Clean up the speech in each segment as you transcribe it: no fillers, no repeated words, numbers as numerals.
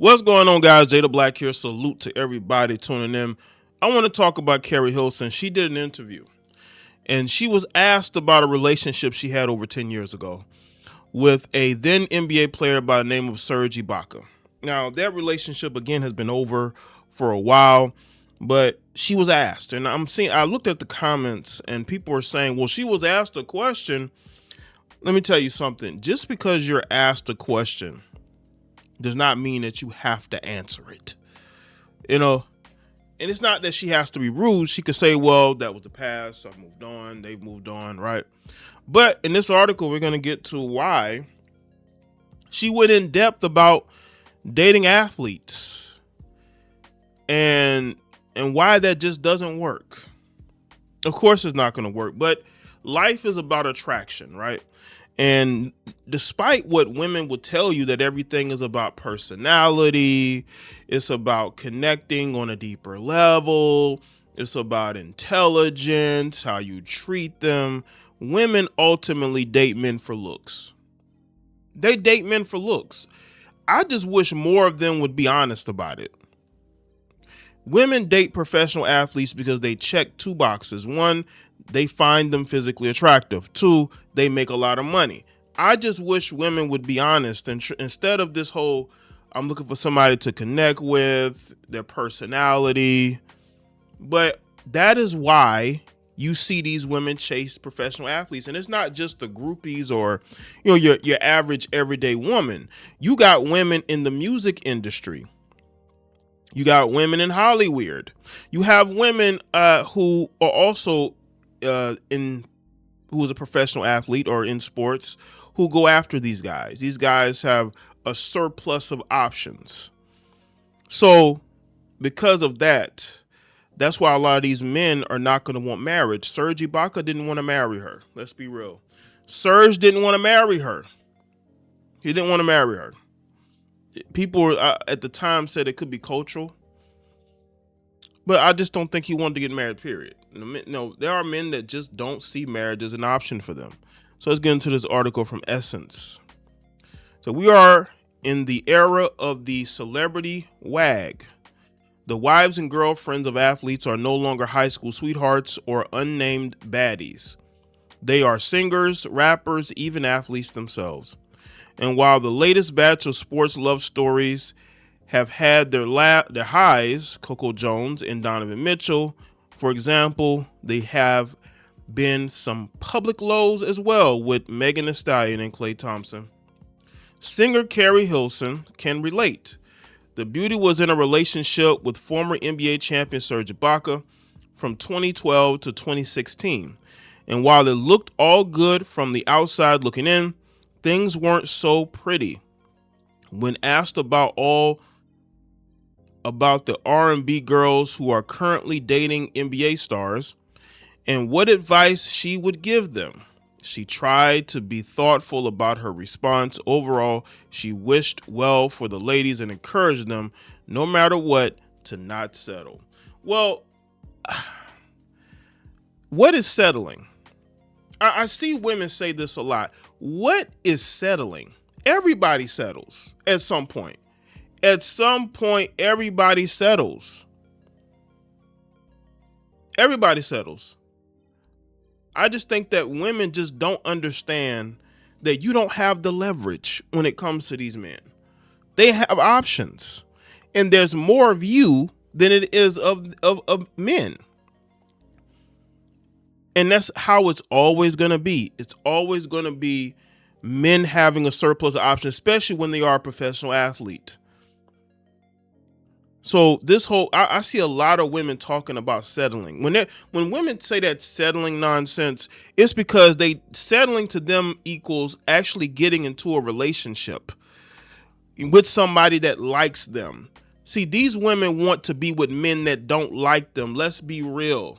What's going on, guys? JayeDeBlack here. Salute to everybody tuning in. I want to talk about Keri Hilson. She did an interview, and she was asked about a relationship she had over 10 years ago with a then NBA player by the name of Serge Ibaka. Now, that relationship, again, has been over for a while, but she was asked, and I looked at the comments, and people were saying, well, she was asked a question. Let me tell you something. Just because you're asked a question does not mean that you have to answer it. And it's not that she has to be rude. She could say, well, that was the past. I've moved on. They've moved on, right? But in this article, we're going to get to why she went in depth about dating athletes and why that just doesn't work. Of course, it's not going to work, but life is about attraction, right? And despite what women will tell you, that everything is about personality, it's about connecting on a deeper level, it's about intelligence, how you treat them, women ultimately date men for looks. They date men for looks. I just wish more of them would be honest about it. Women date professional athletes because they check two boxes. One, they find them physically attractive. Two, they make a lot of money. I just wish women would be honest and instead of this whole, I'm looking for somebody to connect with, their personality. But that is why you see these women chase professional athletes. And it's not just the groupies or, your average everyday woman. You got women in the music industry. You got women in Hollywood. You have women who are also who is a professional athlete or in sports who go after these guys. These guys have a surplus of options. So because of that, that's why a lot of these men are not going to want marriage. Serge Ibaka didn't want to marry her. Let's be real. Serge didn't want to marry her. He didn't want to marry her. People at the time said it could be cultural, but I just don't think he wanted to get married, period. No, there are men that just don't see marriage as an option for them. So let's get into this article from Essence. So we are in the era of the celebrity wag. The wives and girlfriends of athletes are no longer high school sweethearts or unnamed baddies. They are singers, rappers, even athletes themselves. And while the latest batch of sports love stories have had their highs, Coco Jones and Donovan Mitchell, for example, they have been some public lows as well with Megan Thee Stallion and Klay Thompson. Singer Keri Hilson can relate. The beauty was in a relationship with former NBA champion Serge Ibaka from 2012 to 2016. And while it looked all good from the outside looking in, things weren't so pretty. When asked about the R&B girls who are currently dating NBA stars and what advice she would give them, she tried to be thoughtful about her response. Overall, she wished well for the ladies and encouraged them, no matter what, to not settle. Well, what is settling? I see women say this a lot. What is settling? Everybody settles at some point. At some point, everybody settles. Everybody settles. I just think that women just don't understand that you don't have the leverage when it comes to these men. They have options. And there's more of you than it is of men. And that's how it's always going to be. It's always going to be men having a surplus of options, especially when they are a professional athlete. So this whole, I see a lot of women talking about settling. When women say that settling nonsense, it's because settling to them equals actually getting into a relationship with somebody that likes them. See, these women want to be with men that don't like them. Let's be real.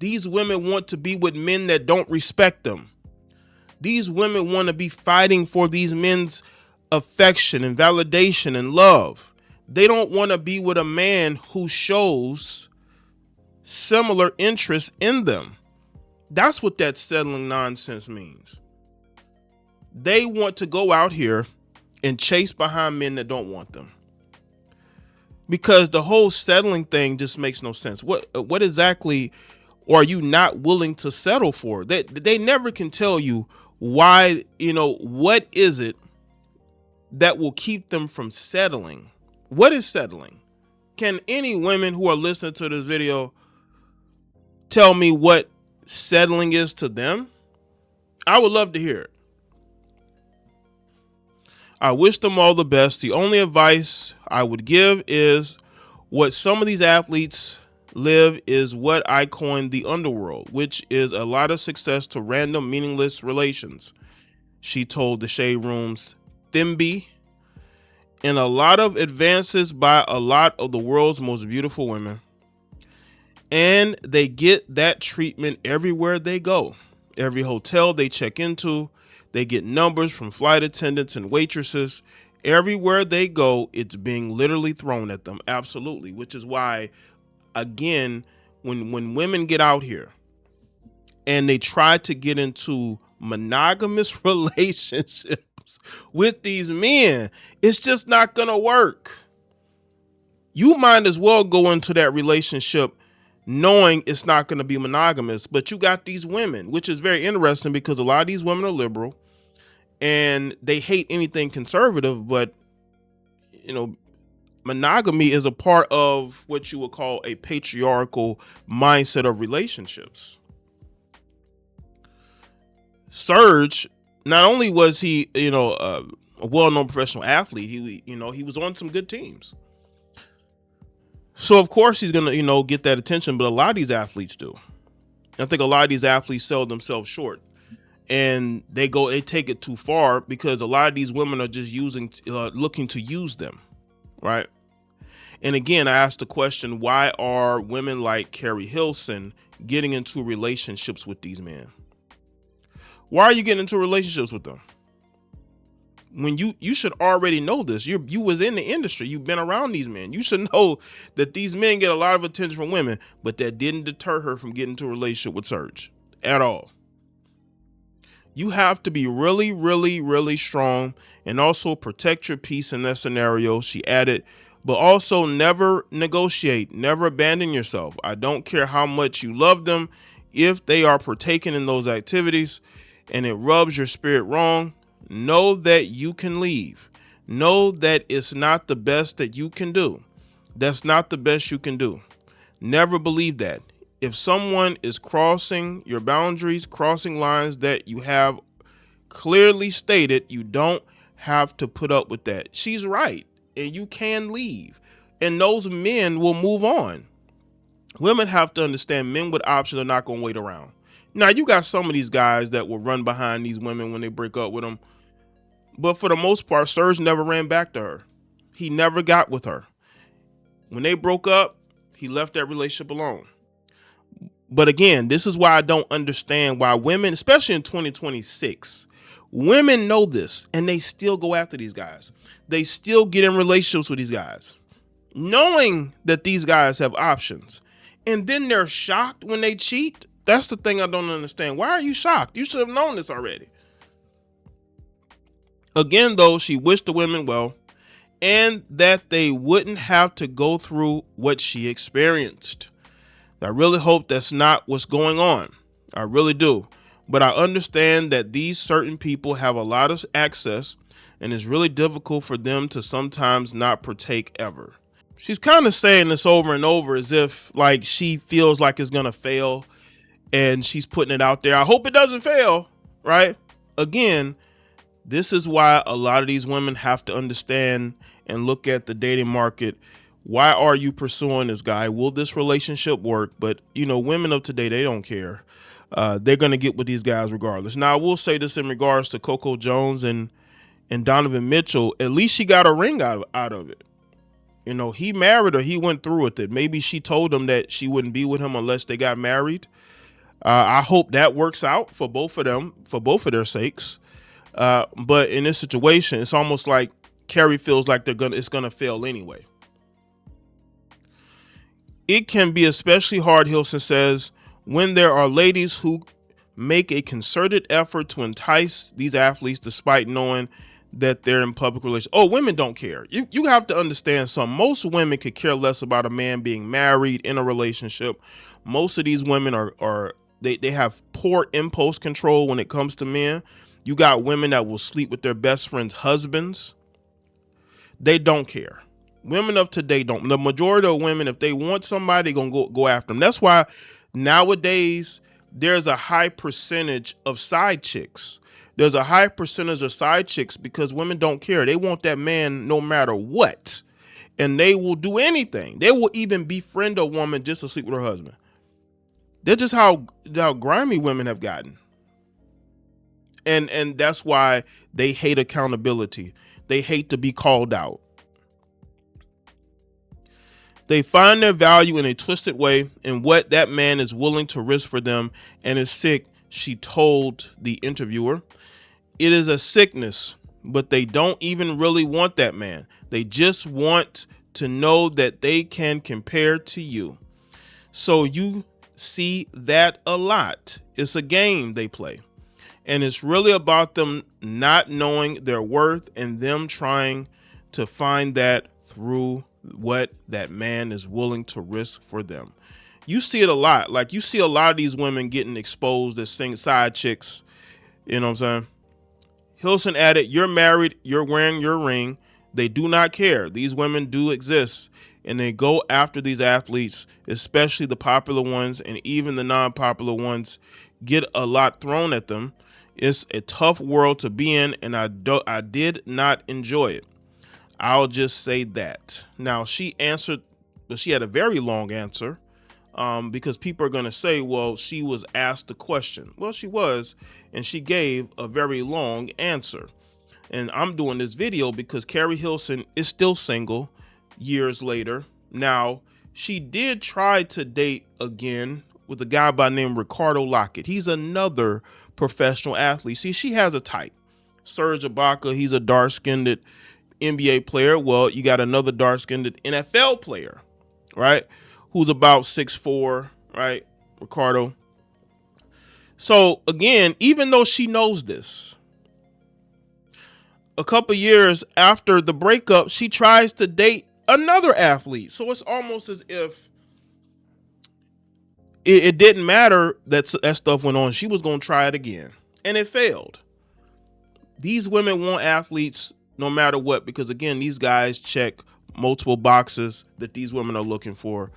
These women want to be with men that don't respect them. These women want to be fighting for these men's affection and validation and love. They don't want to be with a man who shows similar interests in them. That's what that settling nonsense means. They want to go out here and chase behind men that don't want them. because the whole settling thing just makes no sense. What exactly are you not willing to settle for? They never can tell you why. What is it that will keep them from settling? What is settling? Can any women who are listening to this video tell me what settling is to them? I would love to hear it. I wish them all the best. The only advice I would give is what some of these athletes live is what I coined the underworld, which is a lot of success to random, meaningless relations, she told the Shade Room's Thimby, and a lot of advances by a lot of the world's most beautiful women. And they get that treatment everywhere they go. Every hotel they check into, they get numbers from flight attendants and waitresses. Everywhere they go, it's being literally thrown at them. Absolutely. Which is why, again, when women get out here and they try to get into monogamous relationships with these men, it's just not going to work. You might as well go into that relationship knowing it's not going to be monogamous, but you got these women, which is very interesting because a lot of these women are liberal and they hate anything conservative, but monogamy is a part of what you would call a patriarchal mindset of relationships. Serge, not only was he, a well-known professional athlete, he was on some good teams. So of course he's gonna, get that attention, but a lot of these athletes do. I think a lot of these athletes sell themselves short, and they take it too far because a lot of these women are just looking to use them, right? And again, I asked the question: why are women like Keri Hilson getting into relationships with these men? Why are you getting into relationships with them? When you should already know this. You was in the industry. You've been around these men. You should know that these men get a lot of attention from women, but that didn't deter her from getting into a relationship with Serge at all. You have to be really, really, really strong and also protect your peace in that scenario, she added, but also never negotiate, never abandon yourself. I don't care how much you love them. If they are partaking in those activities and it rubs your spirit wrong, know that you can leave. Know that it's not the best that you can do. That's not the best you can do. Never believe that. If someone is crossing your boundaries, crossing lines that you have clearly stated, you don't have to put up with that. She's right, and you can leave, and those men will move on. Women have to understand men with options are not going to wait around. Now, you got some of these guys that will run behind these women when they break up with them. But for the most part, Serge never ran back to her. He never got with her. When they broke up, he left that relationship alone. But again, this is why I don't understand why women, especially in 2026, women know this and they still go after these guys. They still get in relationships with these guys, knowing that these guys have options. And then they're shocked when they cheat. That's the thing I don't understand. Why are you shocked? You should have known this already. Again, though, she wished the women well and that they wouldn't have to go through what she experienced. I really hope that's not what's going on. I really do. But I understand that these certain people have a lot of access and it's really difficult for them to sometimes not partake ever. She's kind of saying this over and over as if like she feels like it's going to fail and she's putting it out there. I hope it doesn't fail, right? Again, this is why a lot of these women have to understand and look at the dating market. Why are you pursuing this guy? Will this relationship work? But, women of today, they don't care. They're going to get with these guys regardless. Now, I will say this in regards to Coco Jones and Donovan Mitchell. At least she got a ring out of it. He married her. He went through with it. Maybe she told him that she wouldn't be with him unless they got married. I hope that works out for both of them, for both of their sakes. But in this situation, it's almost like Keri feels like it's gonna fail anyway. It can be especially hard, Hilson says, when there are ladies who make a concerted effort to entice these athletes despite knowing that they're in public relations. Oh, women don't care. You have to understand something. Most women could care less about a man being married, in a relationship. Most of these women they have poor impulse control when it comes to men. You got women that will sleep with their best friends' husbands. They don't care. Women of today don't. The majority of women, if they want somebody, they're gonna go after them. That's why nowadays there's a high percentage of side chicks. There's a high percentage of side chicks because women don't care. They want that man no matter what. And they will do anything. They will even befriend a woman just to sleep with her husband. That's just how grimy women have gotten. And that's why they hate accountability. They hate to be called out. They find their value in a twisted way in what that man is willing to risk for them and is sick, she told the interviewer. It is a sickness, but they don't even really want that man. They just want to know that they can compare to you. So you see that a lot. It's a game they play. And it's really about them not knowing their worth and them trying to find that through what that man is willing to risk for them. You see it a lot. Like, you see a lot of these women getting exposed as side chicks. You know what I'm saying? Hilson added, you're married, you're wearing your ring. They do not care. These women do exist, and they go after these athletes, especially the popular ones, and even the non-popular ones get a lot thrown at them. It's a tough world to be in, and I did not enjoy it. I'll just say that. Now, she answered, but she had a very long answer, because people are going to say, well, she was asked a question. Well, she was, and she gave a very long answer. And I'm doing this video because Keri Hilson is still single years later. Now, she did try to date again with a guy by the name Ricardo Lockett. He's another professional athlete. See, she has a type. Serge Ibaka, he's a dark-skinned NBA player. Well, you got another dark-skinned NFL player, right, who's about 6'4", right, Ricardo. So, again, even though she knows this, a couple years after the breakup, she tries to date another athlete. So it's almost as if it didn't matter that stuff went on. She was going to try it again, and it failed. These women want athletes no matter what, because, again, these guys check multiple boxes that these women are looking for.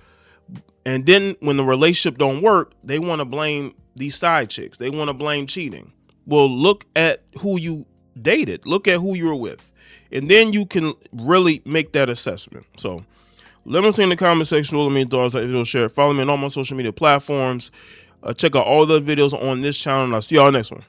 And then when the relationship don't work, they want to blame these side chicks. They want to blame cheating. Well, look at who you dated. Look at who you were with. And then you can really make that assessment. So let me know in the comment section. Let me thoughts, like, video, share. Follow me on all my social media platforms. Check out all the videos on this channel, and I'll see y'all next one.